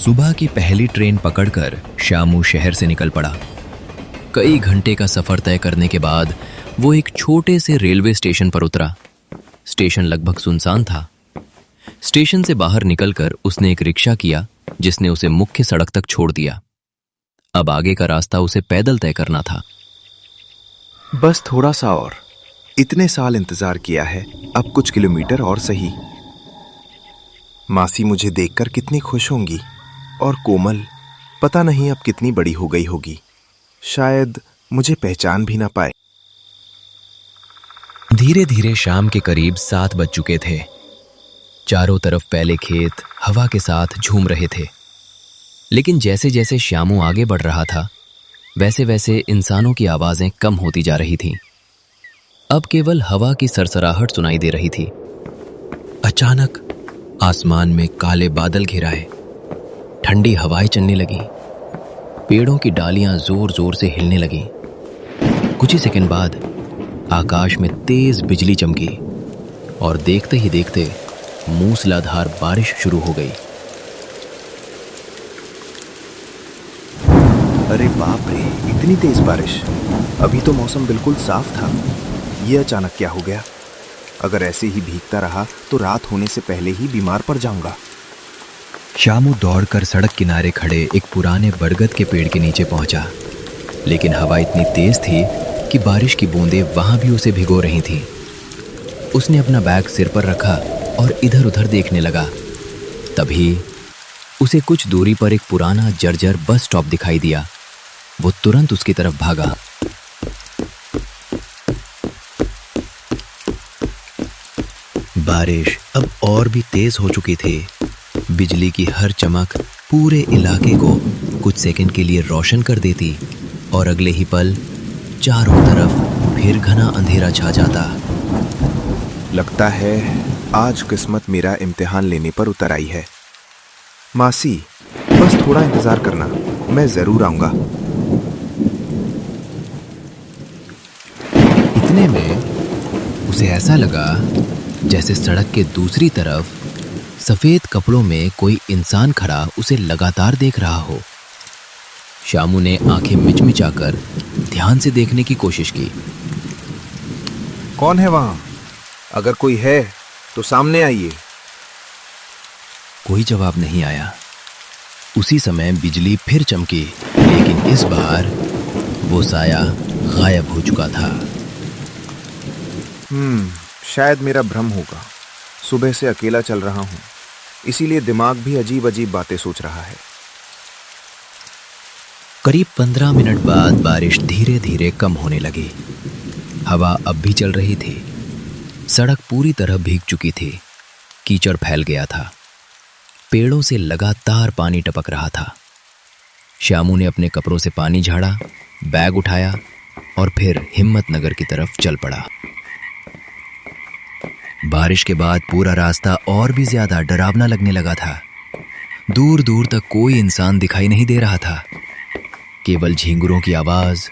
सुबह की पहली ट्रेन पकड़कर श्यामू शहर से निकल पड़ा। कई घंटे का सफर तय करने के बाद वो एक छोटे से रेलवे स्टेशन पर उतरा। स्टेशन लगभग सुनसान था। स्टेशन से बाहर निकलकर उसने एक रिक्शा किया जिसने उसे मुख्य सड़क तक छोड़ दिया। अब आगे का रास्ता उसे पैदल तय करना था। बस थोड़ा सा और, इतने साल इंतजार किया है, अब कुछ किलोमीटर और सही। मासी मुझे देखकर कितनी खुश होंगी, और कोमल पता नहीं अब कितनी बड़ी हो गई होगी, शायद मुझे पहचान भी ना पाए। धीरे धीरे शाम के करीब 7 बज चुके थे। चारों तरफ फैले खेत हवा के साथ झूम रहे थे। लेकिन जैसे जैसे श्यामू आगे बढ़ रहा था, वैसे वैसे इंसानों की आवाजें कम होती जा रही थीं। अब केवल हवा की सरसराहट सुनाई दे रही थी। अचानक आसमान में काले बादल घिराए, ठंडी हवाएं चलने लगी, पेड़ों की डालियां जोर जोर से हिलने लगी। कुछ ही सेकंड बाद आकाश में तेज बिजली चमकी और देखते ही देखते मूसलाधार बारिश शुरू हो गई। अरे बाप रे, इतनी तेज बारिश! अभी तो मौसम बिल्कुल साफ था, ये अचानक क्या हो गया? अगर ऐसे ही भीगता रहा तो रात होने से पहले ही बीमार पड़ जाऊंगा। श्यामू दौड़कर सड़क किनारे खड़े एक पुराने बरगद के पेड़ के नीचे पहुंचा। लेकिन हवा इतनी तेज थी कि बारिश की बूंदें वहां भी उसे भिगो रही थीं। उसने अपना बैग सिर पर रखा और इधर उधर देखने लगा। तभी उसे कुछ दूरी पर एक पुराना जर्जर बस स्टॉप दिखाई दिया। वो तुरंत उसकी तरफ भागा। बारिश अब और भी तेज हो चुकी थी। बिजली की हर चमक पूरे इलाके को कुछ सेकंड के लिए रोशन कर देती और अगले ही पल चारों तरफ फिर घना अंधेरा छा जाता। लगता है आज किस्मत मेरा इम्तिहान लेने पर उतर आई है। मासी, बस थोड़ा इंतजार करना, मैं जरूर आऊंगा। इतने में उसे ऐसा लगा जैसे सड़क के दूसरी तरफ सफेद कपड़ों में कोई इंसान खड़ा उसे लगातार देख रहा हो। श्यामू ने आंखें मिचमिचाकर ध्यान से देखने की कोशिश की। कौन है वहां? अगर कोई है तो सामने आइए। कोई जवाब नहीं आया। उसी समय बिजली फिर चमकी, लेकिन इस बार वो साया गायब हो चुका था। शायद मेरा भ्रम होगा। सुबह से अकेला चल रहा हूं, इसीलिए दिमाग भी अजीब अजीब बातें सोच रहा है। करीब 15 मिनट बाद बारिश धीरे धीरे कम होने लगी। हवा अब भी चल रही थी। सड़क पूरी तरह भीग चुकी थी। कीचड़ फैल गया था। पेड़ों से लगातार पानी टपक रहा था। श्यामू ने अपने कपड़ों से पानी झाड़ा, बैग उठाया और फिर हिम्मतनगर की तरफ चल पड़ा। बारिश के बाद पूरा रास्ता और भी ज्यादा डरावना लगने लगा था। दूर दूर तक कोई इंसान दिखाई नहीं दे रहा था। केवल झींगुरों की आवाज,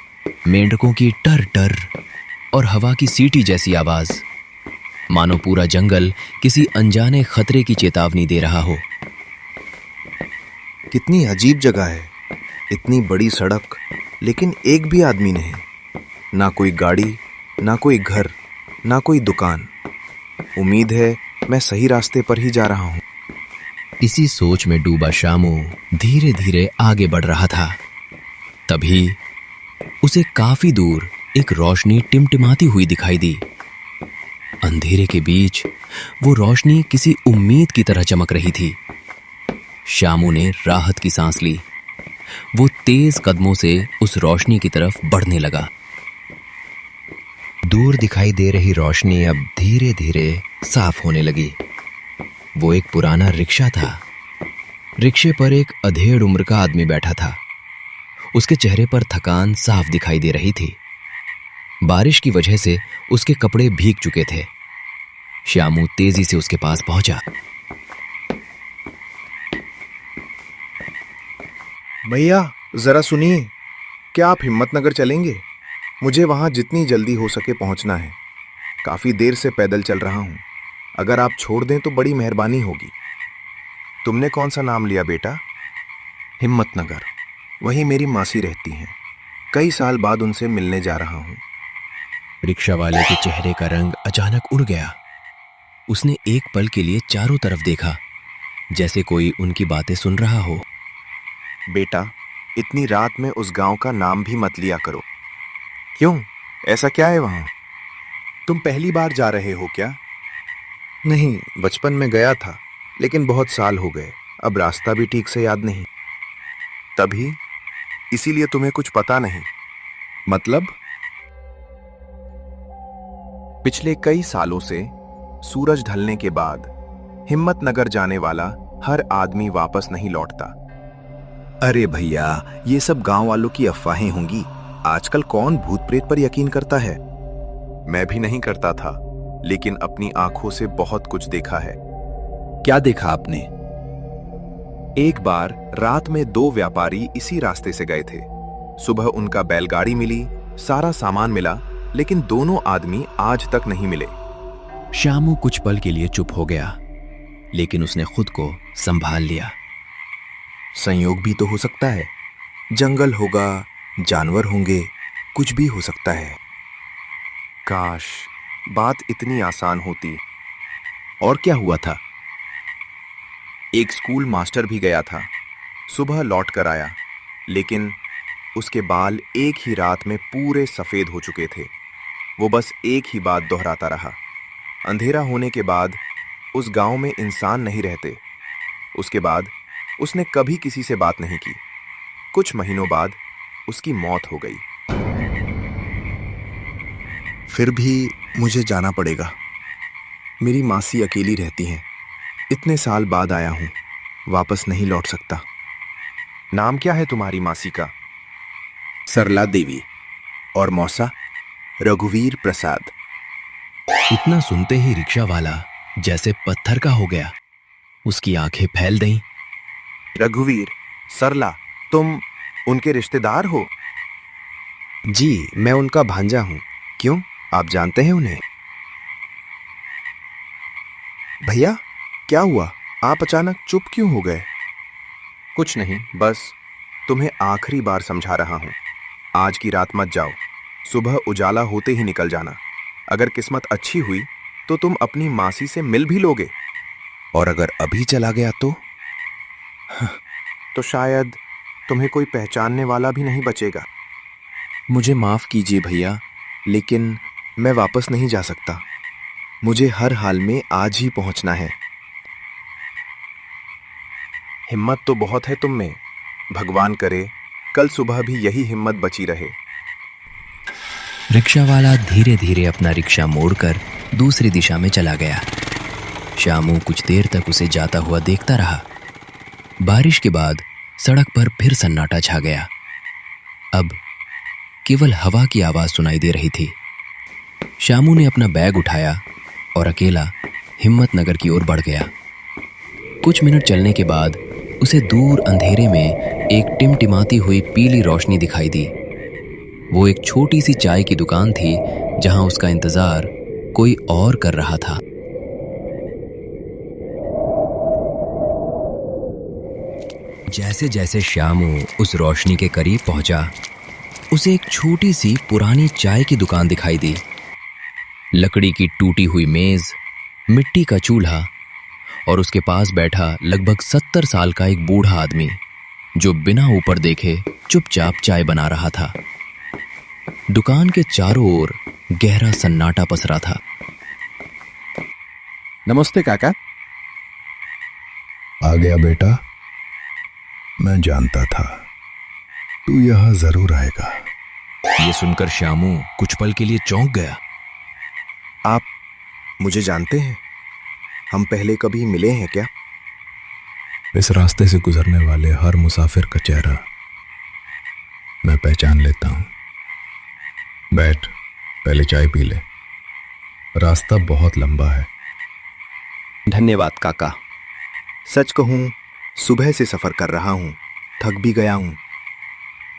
मेंढकों की टर टर और हवा की सीटी जैसी आवाज, मानो पूरा जंगल किसी अनजाने खतरे की चेतावनी दे रहा हो। कितनी अजीब जगह है, इतनी बड़ी सड़क, लेकिन एक भी आदमी नहीं। ना कोई गाड़ी, ना कोई घर, ना कोई दुकान। उम्मीद है मैं सही रास्ते पर ही जा रहा हूं। इसी सोच में डूबा श्यामू धीरे धीरे आगे बढ़ रहा था। तभी उसे काफी दूर एक रोशनी टिमटिमाती हुई दिखाई दी। अंधेरे के बीच वो रोशनी किसी उम्मीद की तरह चमक रही थी। श्यामू ने राहत की सांस ली। वो तेज कदमों से उस रोशनी की तरफ बढ़ने लगा। दूर दिखाई दे रही रोशनी अब धीरे धीरे साफ होने लगी। वो एक पुराना रिक्शा था। रिक्शे पर एक अधेड़ उम्र का आदमी बैठा था। उसके चेहरे पर थकान साफ दिखाई दे रही थी। बारिश की वजह से उसके कपड़े भीग चुके थे। श्यामू तेजी से उसके पास पहुंचा। भैया, जरा सुनिए, क्या आप हिम्मतनगर चलेंगे? मुझे वहां जितनी जल्दी हो सके पहुंचना है। काफी देर से पैदल चल रहा हूं। अगर आप छोड़ दें तो बड़ी मेहरबानी होगी। तुमने कौन सा नाम लिया बेटा? हिम्मतनगर, वहीं मेरी मासी रहती हैं। कई साल बाद उनसे मिलने जा रहा हूँ। रिक्शा वाले के चेहरे का रंग अचानक उड़ गया। उसने एक पल के लिए चारों तरफ देखा, जैसे कोई उनकी बातें सुन रहा हो। बेटा, इतनी रात में उस गांव का नाम भी मत लिया करो। क्यों? ऐसा क्या है वहां? तुम पहली बार जा रहे हो क्या? नहीं, बचपन में गया था, लेकिन बहुत साल हो गए। अब रास्ता भी ठीक से याद नहीं। तभी इसीलिए तुम्हें कुछ पता नहीं? मतलब? पिछले कई सालों से सूरज ढलने के बाद हिम्मतनगर जाने वाला हर आदमी वापस नहीं लौटता। अरे भैया, ये सब गांव वालों की अफवाहें होंगी। आजकल कौन भूत प्रेत पर यकीन करता है? मैं भी नहीं करता था, लेकिन अपनी आंखों से बहुत कुछ देखा है। क्या देखा आपने? एक बार रात में दो व्यापारी इसी रास्ते से गए थे। सुबह उनका बैलगाड़ी मिली, सारा सामान मिला, लेकिन दोनों आदमी आज तक नहीं मिले। श्यामू कुछ पल के लिए चुप हो गया, लेकिन उसने खुद को संभाल लिया। संयोग भी तो हो सकता है। जंगल होगा, जानवर होंगे, कुछ भी हो सकता है। काश बात इतनी आसान होती। और क्या हुआ था? एक स्कूल मास्टर भी गया था। सुबह लौट कर आया, लेकिन उसके बाल एक ही रात में पूरे सफेद हो चुके थे। वो बस एक ही बात दोहराता रहा। अंधेरा होने के बाद उस गांव में इंसान नहीं रहते। उसके बाद उसने कभी किसी से बात नहीं की। कुछ महीनों बाद उसकी मौत हो गई। फिर भी मुझे जाना पड़ेगा। मेरी मासी अकेली रहती हैं। इतने साल बाद आया हूं, वापस नहीं लौट सकता। नाम क्या है तुम्हारी मासी का? सरला देवी। और मौसा? रघुवीर प्रसाद। इतना सुनते ही रिक्शा वाला जैसे पत्थर का हो गया। उसकी आंखें फैल गईं। रघुवीर, सरला, तुम उनके रिश्तेदार हो? जी, मैं उनका भांजा हूं। क्यों, आप जानते हैं उन्हें? भैया, क्या हुआ? आप अचानक चुप क्यों हो गए? कुछ नहीं, बस तुम्हें आखिरी बार समझा रहा हूं। आज की रात मत जाओ। सुबह उजाला होते ही निकल जाना। अगर किस्मत अच्छी हुई तो तुम अपनी मासी से मिल भी लोगे। और अगर अभी चला गया तो शायद तुम्हें कोई पहचानने वाला भी नहीं बचेगा। मुझे माफ कीजिए भैया, लेकिन मैं वापस नहीं जा सकता। मुझे हर हाल में आज ही पहुंचना है। हिम्मत तो बहुत है तुम में। भगवान करे कल सुबह भी यही हिम्मत बची रहे। रिक्शा वाला धीरे धीरे अपना रिक्शा मोड़कर दूसरी दिशा में चला गया। श्यामू कुछ देर तक उसे जाता हुआ देखता रहा। बारिश के बाद सड़क पर फिर सन्नाटा छा गया। अब केवल हवा की आवाज सुनाई दे रही थी। श्यामू ने अपना बैग उठाया और अकेला हिम्मतनगर की ओर बढ़ गया। कुछ मिनट चलने के बाद उसे दूर अंधेरे में एक टिमटिमाती हुई पीली रोशनी दिखाई दी। वो एक छोटी सी चाय की दुकान थी, जहां उसका इंतजार कोई और कर रहा था। जैसे जैसे श्यामू उस रोशनी के करीब पहुंचा, उसे एक छोटी सी पुरानी चाय की दुकान दिखाई दी। लकड़ी की टूटी हुई मेज, मिट्टी का चूल्हा और उसके पास बैठा लगभग 70 साल का एक बूढ़ा आदमी, जो बिना ऊपर देखे चुपचाप चाय बना रहा था। दुकान के चारों ओर गहरा सन्नाटा पसरा था। नमस्ते काका। आ गया बेटा। मैं जानता था तू यहाँ जरूर आएगा। ये सुनकर श्यामू कुछ पल के लिए चौंक गया। आप मुझे जानते हैं? हम पहले कभी मिले हैं क्या? इस रास्ते से गुजरने वाले हर मुसाफिर का चेहरा मैं पहचान लेता हूँ। बैठ, पहले चाय पी ले। रास्ता बहुत लंबा है। धन्यवाद काका। सच कहूं, सुबह से सफर कर रहा हूं, थक भी गया हूं।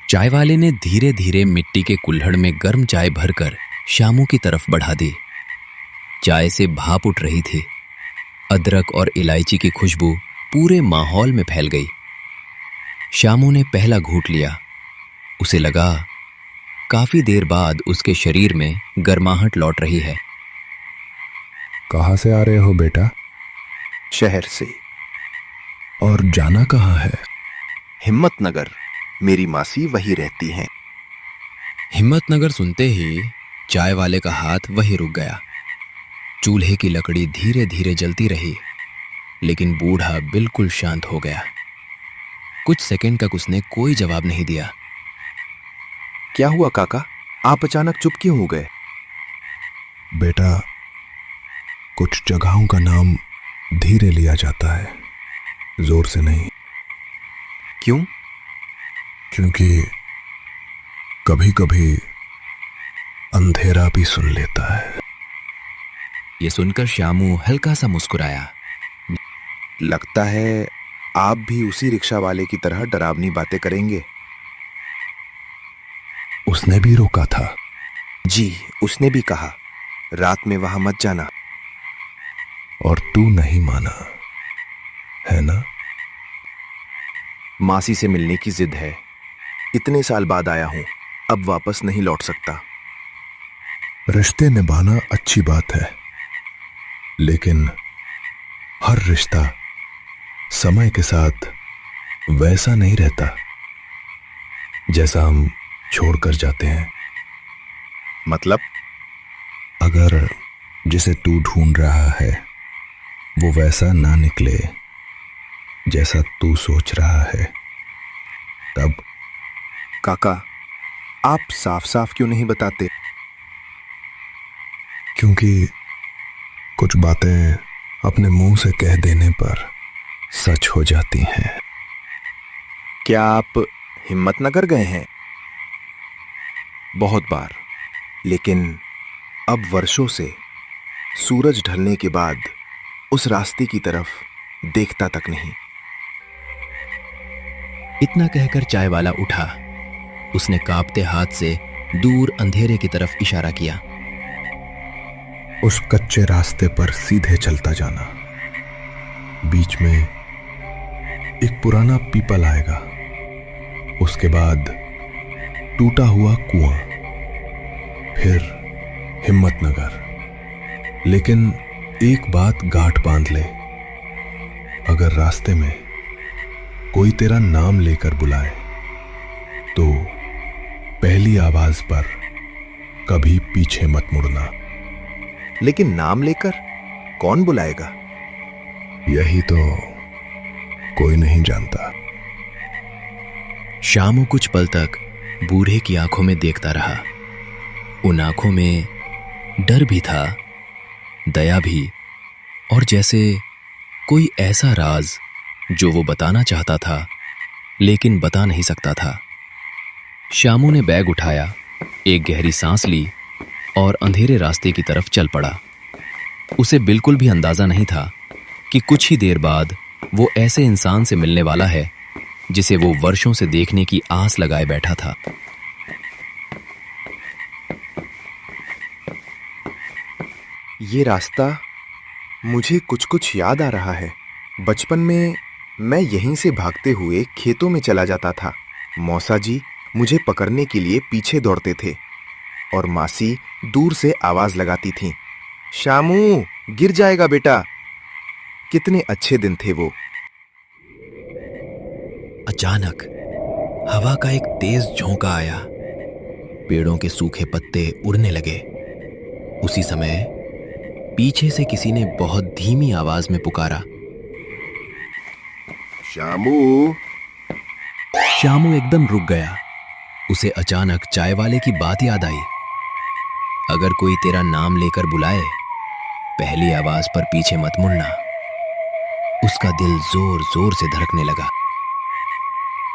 चाय वाले ने धीरे धीरे मिट्टी के कुल्हड़ में गर्म चाय भरकर श्यामू की तरफ बढ़ा दी। चाय से भाप उठ रही थी। अदरक और इलायची की खुशबू पूरे माहौल में फैल गई। श्यामू ने पहला घूंट लिया। उसे लगा काफी देर बाद उसके शरीर में गर्माहट लौट रही है। कहाँ से आ रहे हो बेटा? शहर से। और जाना कहाँ है? हिम्मतनगर। मेरी मासी वही रहती हैं। हिम्मतनगर सुनते ही चाय वाले का हाथ वहीं रुक गया। चूल्हे की लकड़ी धीरे धीरे जलती रही, लेकिन बूढ़ा बिल्कुल शांत हो गया। कुछ सेकंड तक उसने कोई जवाब नहीं दिया। क्या हुआ काका, आप अचानक चुप क्यों हो गए? बेटा, कुछ जगहों का नाम धीरे लिया जाता है, जोर से नहीं। क्यों? क्योंकि कभी कभी अंधेरा भी सुन लेता है। ये सुनकर श्यामू हल्का सा मुस्कुराया। लगता है आप भी उसी रिक्शा वाले की तरह डरावनी बातें करेंगे। उसने भी रोका था। जी, उसने भी कहा रात में वहां मत जाना। और तू नहीं माना, है ना? मासी से मिलने की जिद है। इतने साल बाद आया हूं, अब वापस नहीं लौट सकता। रिश्ते निभाना अच्छी बात है, लेकिन हर रिश्ता समय के साथ वैसा नहीं रहता जैसा हम छोड़कर जाते हैं। मतलब? अगर जिसे तू ढूंढ रहा है वो वैसा ना निकले जैसा तू सोच रहा है, तब? काका, आप साफ साफ क्यों नहीं बताते? क्योंकि कुछ बातें अपने मुंह से कह देने पर सच हो जाती हैं। क्या आप हिम्मतनगर गए हैं? बहुत बार, लेकिन अब वर्षों से सूरज ढलने के बाद उस रास्ते की तरफ देखता तक नहीं। इतना कहकर चाय वाला उठा। उसने कांपते हाथ से दूर अंधेरे की तरफ इशारा किया। उस कच्चे रास्ते पर सीधे चलता जाना। बीच में एक पुराना पीपल आएगा, उसके बाद टूटा हुआ कुआं, फिर हिम्मतनगर। लेकिन एक बात गांठ बांध ले, अगर रास्ते में कोई तेरा नाम लेकर बुलाए तो पहली आवाज पर कभी पीछे मत मुड़ना। लेकिन नाम लेकर कौन बुलाएगा? यही तो कोई नहीं जानता। श्यामू कुछ पल तक बूढ़े की आंखों में देखता रहा। उन आंखों में डर भी था, दया भी, और जैसे कोई ऐसा राज जो वो बताना चाहता था लेकिन बता नहीं सकता था। श्यामू ने बैग उठाया, एक गहरी सांस ली और अंधेरे रास्ते की तरफ चल पड़ा। उसे बिल्कुल भी अंदाजा नहीं था कि कुछ ही देर बाद वो ऐसे इंसान से मिलने वाला है जिसे वो वर्षों से देखने की आस लगाए बैठा था। ये रास्ता मुझे कुछ कुछ याद आ रहा है। बचपन में मैं यहीं से भागते हुए खेतों में चला जाता था। मौसा जी मुझे पकड़ने के लिए पीछे दौड़ते थे और मासी दूर से आवाज लगाती थी, श्यामू गिर जाएगा बेटा। कितने अच्छे दिन थे वो। अचानक हवा का एक तेज झोंका आया। पेड़ों के सूखे पत्ते उड़ने लगे। उसी समय पीछे से किसी ने बहुत धीमी आवाज में पुकारा, श्यामू। श्यामू एकदम रुक गया। उसे अचानक चाय वाले की बात याद आई, अगर कोई तेरा नाम लेकर बुलाए पहली आवाज पर पीछे मत मुड़ना। उसका दिल जोर जोर से धड़कने लगा।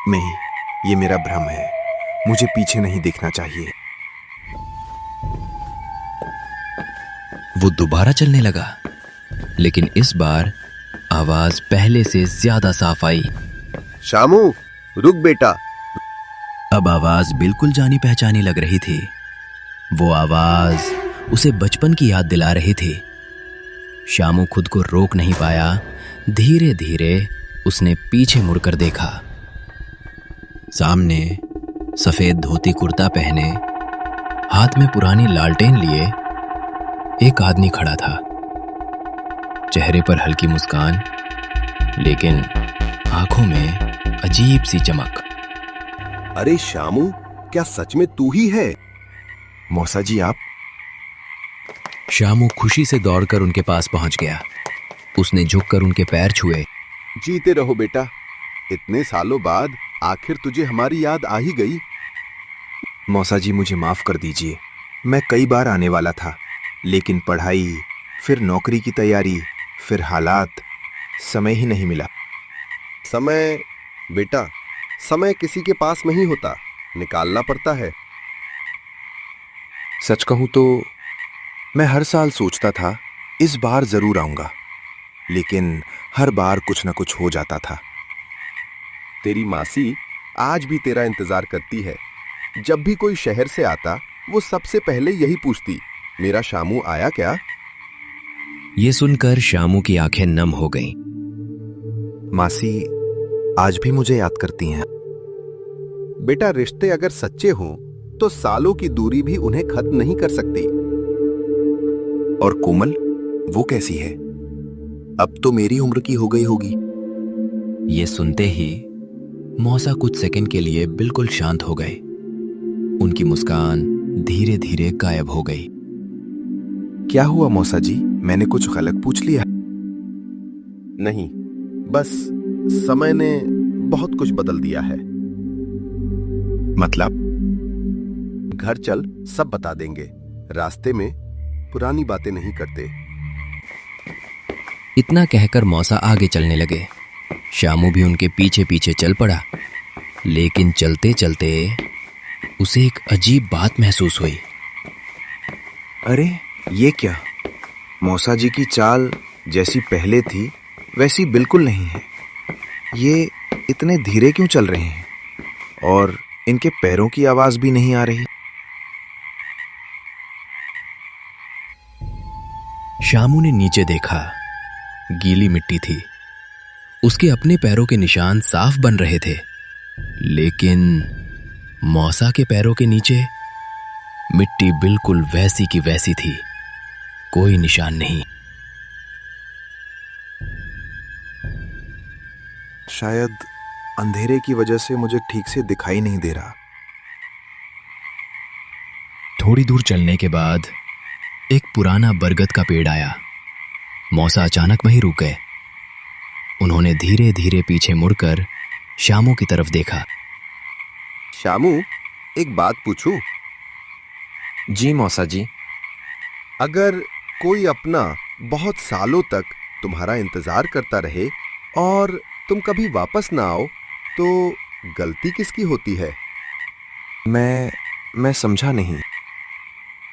नहीं, ये मेरा भ्रम है। मुझे पीछे नहीं देखना चाहिए। वो दोबारा चलने लगा, लेकिन इस बार आवाज पहले से ज्यादा साफ आई, श्यामू रुक बेटा। अब आवाज बिल्कुल जानी पहचानी लग रही थी। वो आवाज उसे बचपन की याद दिला रही थी। श्यामू खुद को रोक नहीं पाया। धीरे धीरे उसने पीछे मुड़कर देखा। सामने सफेद धोती कुर्ता पहने, हाथ में पुरानी लालटेन लिए एक आदमी खड़ा था। चेहरे पर हल्की मुस्कान, लेकिन आंखों में अजीब सी चमक। अरे श्यामू, क्या सच में तू ही है? मौसा जी आप? श्यामू खुशी से दौड़कर उनके पास पहुंच गया। उसने झुककर उनके पैर छुए। जीते रहो बेटा, इतने सालों बाद आखिर तुझे हमारी याद आ ही गई। मौसा जी मुझे माफ कर दीजिए, मैं कई बार आने वाला था, लेकिन पढ़ाई, फिर नौकरी की तैयारी, फिर हालात, समय ही नहीं मिला। समय बेटा, समय किसी के पास नहीं होता, निकालना पड़ता है। सच कहूं तो मैं हर साल सोचता था इस बार जरूर आऊंगा, लेकिन हर बार कुछ न कुछ हो जाता था। तेरी मासी आज भी तेरा इंतजार करती है। जब भी कोई शहर से आता, वो सबसे पहले यही पूछती, मेरा शामू आया क्या? ये सुनकर श्यामू की आंखें नम हो गईं। मासी आज भी मुझे याद करती हैं। बेटा, रिश्ते अगर सच्चे हों तो सालों की दूरी भी उन्हें खत्म नहीं कर सकती। और कोमल, वो कैसी है? अब तो मेरी उम्र की हो गई होगी। ये सुनते ही मौसा कुछ सेकंड के लिए बिल्कुल शांत हो गए। उनकी मुस्कान धीरे धीरे गायब हो गई। क्या हुआ मौसा जी, मैंने कुछ गलत पूछ लिया? नहीं, बस समय ने बहुत कुछ बदल दिया है। मतलब? घर चल, सब बता देंगे। रास्ते में पुरानी बातें नहीं करते। इतना कहकर मौसा आगे चलने लगे। श्यामू भी उनके पीछे पीछे चल पड़ा, लेकिन चलते चलते उसे एक अजीब बात महसूस हुई। अरे ये क्या? मौसा जी की चाल जैसी पहले थी वैसी बिल्कुल नहीं है। ये इतने धीरे क्यों चल रहे हैं? और इनके पैरों की आवाज भी नहीं आ रही। श्यामू ने नीचे देखा, गीली मिट्टी थी। उसके अपने पैरों के निशान साफ बन रहे थे, लेकिन मौसा के पैरों के नीचे मिट्टी बिल्कुल वैसी की वैसी थी, कोई निशान नहीं। शायद अंधेरे की वजह से मुझे ठीक से दिखाई नहीं दे रहा। थोड़ी दूर चलने के बाद एक पुराना बरगद का पेड़ आया। मौसा अचानक वहीं रुक गए। उन्होंने धीरे धीरे पीछे मुड़कर श्यामू की तरफ देखा। श्यामू, एक बात पूछूं? जी मौसा जी। अगर कोई अपना बहुत सालों तक तुम्हारा इंतजार करता रहे और तुम कभी वापस ना आओ, तो गलती किसकी होती है? मैं समझा नहीं।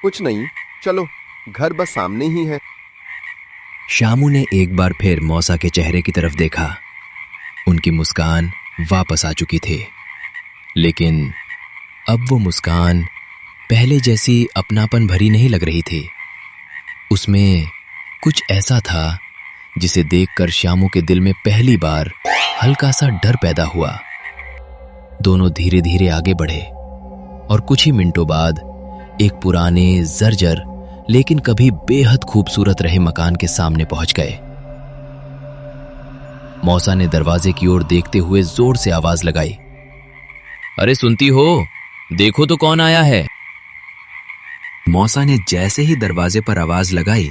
कुछ नहीं, चलो, घर बस सामने ही है। श्यामू ने एक बार फिर मौसा के चेहरे की तरफ देखा। उनकी मुस्कान वापस आ चुकी थी, लेकिन अब वो मुस्कान पहले जैसी अपनापन भरी नहीं लग रही थी। उसमें कुछ ऐसा था जिसे देखकर श्यामू के दिल में पहली बार हल्का सा डर पैदा हुआ। दोनों धीरे धीरे आगे बढ़े और कुछ ही मिनटों बाद एक पुराने जर्जर लेकिन कभी बेहद खूबसूरत रहे मकान के सामने पहुंच गए। मौसा ने दरवाजे की ओर देखते हुए जोर से आवाज लगाई, अरे सुनती हो? देखो तो कौन आया है। मौसा ने जैसे ही दरवाजे पर आवाज लगाई,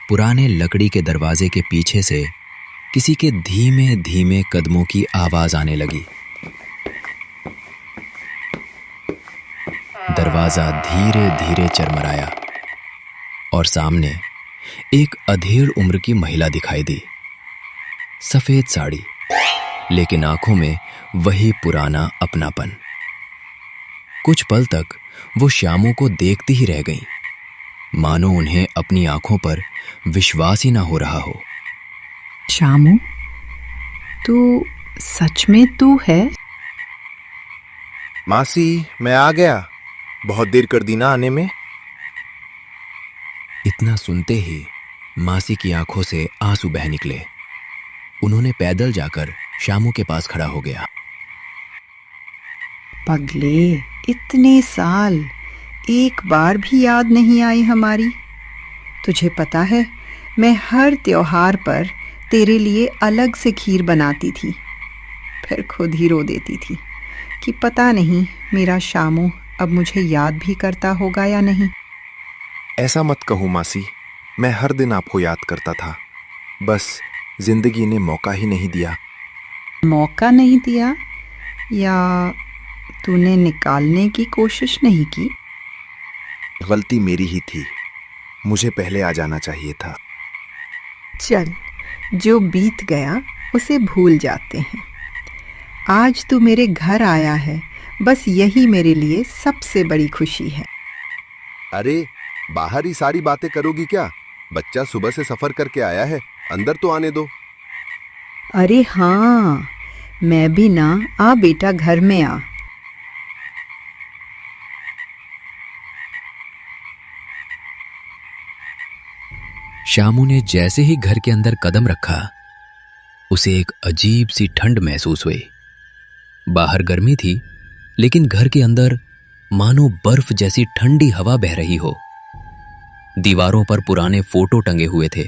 पुराने लकड़ी के दरवाजे के पीछे से किसी के धीमे धीमे कदमों की आवाज आने लगी। दरवाजा धीरे धीरे चरमराया और सामने एक अधेड़ उम्र की महिला दिखाई दी। सफेद साड़ी, लेकिन आंखों में वही पुराना अपनापन। कुछ पल तक वो श्यामू को देखती ही रह गईं, मानो उन्हें अपनी आंखों पर विश्वास ही ना हो रहा हो। श्यामू, तू सच में तू है? मासी, मैं आ गया। बहुत देर कर दी ना आने में। इतना सुनते ही मासी की आंखों से आंसू बह निकले। उन्होंने पैदल जाकर श्यामू के पास खड़ा हो गया। पगले, इतने साल एक बार भी याद नहीं आई हमारी। तुझे पता है, मैं हर त्योहार पर तेरे लिए अलग से खीर बनाती थी, फिर खुद ही रो देती थी कि पता नहीं मेरा शामू अब मुझे याद भी करता होगा या नहीं। ऐसा मत कहो मासी, मैं हर दिन आपको याद करता था, बस जिंदगी ने मौका ही नहीं दिया। मौका नहीं दिया या तूने निकालने की कोशिश नहीं की? गलती मेरी ही थी, मुझे पहले आ जाना चाहिए था। चल, जो बीत गया उसे भूल जाते हैं। आज तू मेरे घर आया है, बस यही मेरे लिए सबसे बड़ी खुशी है। अरे, बाहर ही सारी बातें करोगी क्या? बच्चा सुबह से सफर करके आया है, अंदर तो आने दो। अरे हाँ, मैं भी ना। आ बेटा, घर में आ। श्यामू ने जैसे ही घर के अंदर कदम रखा, उसे एक अजीब सी ठंड महसूस हुई। बाहर गर्मी थी, लेकिन घर के अंदर मानो बर्फ जैसी ठंडी हवा बह रही हो। दीवारों पर पुराने फोटो टंगे हुए थे।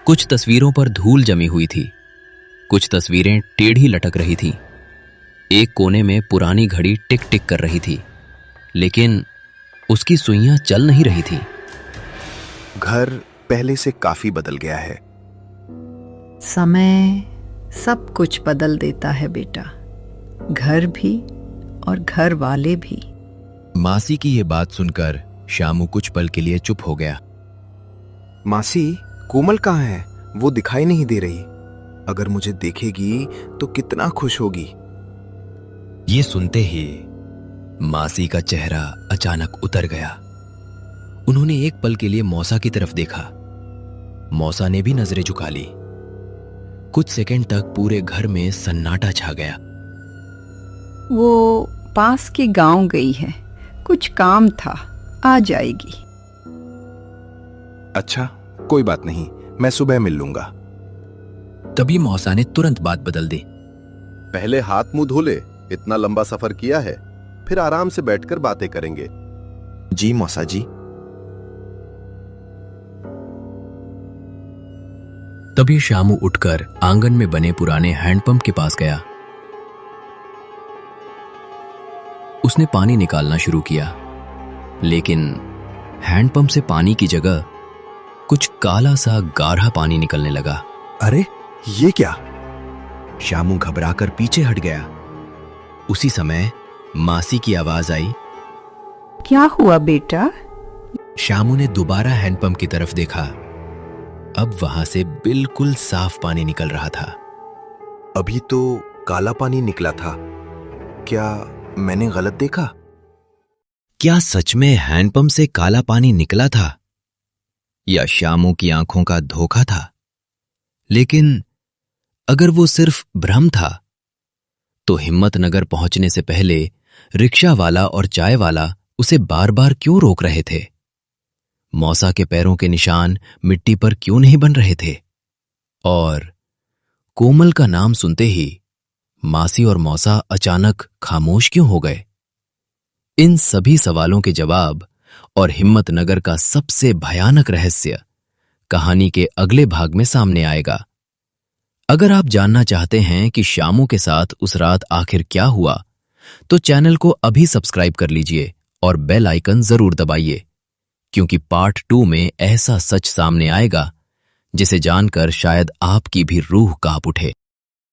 कुछ तस्वीरों पर धूल जमी हुई थी, कुछ तस्वीरें टेढ़ी लटक रही थी। एक कोने में पुरानी घड़ी टिक टिक कर रही थी, लेकिन उसकी सुइयां चल नहीं रही थी। घर पहले से काफी बदल गया है। समय सब कुछ बदल देता है बेटा, घर भी और घर वाले भी। मासी की ये बात सुनकर श्यामू कुछ पल के लिए चुप हो गया। मासी, कोमल कहाँ है? वो दिखाई नहीं दे रही। अगर मुझे देखेगी तो कितना खुश होगी। ये सुनते ही मासी का चेहरा अचानक उतर गया। उन्होंने एक पल के लिए मौसा की तरफ देखा। मौसा ने भी नजरें झुका ली। कुछ सेकंड तक पूरे घर में सन्नाटा छा गया। वो पास के गांव गई है, कुछ काम था, आ जाएगी। अच्छा, कोई बात नहीं, मैं सुबह मिल लूंगा। तभी मौसा ने तुरंत बात बदल दी। पहले हाथ मुंह धो ले, इतना लंबा सफर किया है, फिर आराम से बैठकर बातें करेंगे। जी मौसा जी। तभी श्यामू उठकर आंगन में बने पुराने हैंडपंप के पास गया। उसने पानी निकालना शुरू किया, लेकिन हैंडपंप से पानी की जगह कुछ काला सा गाढ़ा पानी निकलने लगा। अरे, ये क्या? श्यामू घबराकर पीछे हट गया। उसी समय मासी की आवाज आई। क्या हुआ बेटा? श्यामू ने दोबारा हैंडपंप की तरफ देखा। अब वहां से बिल्कुल साफ पानी निकल रहा था। अभी तो काला पानी निकला था, क्या मैंने गलत देखा? क्या सच में हैंडपंप से काला पानी निकला था, या श्यामू की आंखों का धोखा था? लेकिन अगर वो सिर्फ भ्रम था, तो हिम्मतनगर पहुंचने से पहले रिक्शा वाला और चाय वाला उसे बार बार क्यों रोक रहे थे? मौसा के पैरों के निशान मिट्टी पर क्यों नहीं बन रहे थे? और कोमल का नाम सुनते ही मासी और मौसा अचानक खामोश क्यों हो गए? इन सभी सवालों के जवाब और हिम्मतनगर का सबसे भयानक रहस्य कहानी के अगले भाग में सामने आएगा। अगर आप जानना चाहते हैं कि श्यामू के साथ उस रात आखिर क्या हुआ, तो चैनल को अभी सब्सक्राइब कर लीजिए और बेल आइकन जरूर दबाइए, क्योंकि पार्ट 2 में ऐसा सच सामने आएगा जिसे जानकर शायद आपकी भी रूह कांप उठे।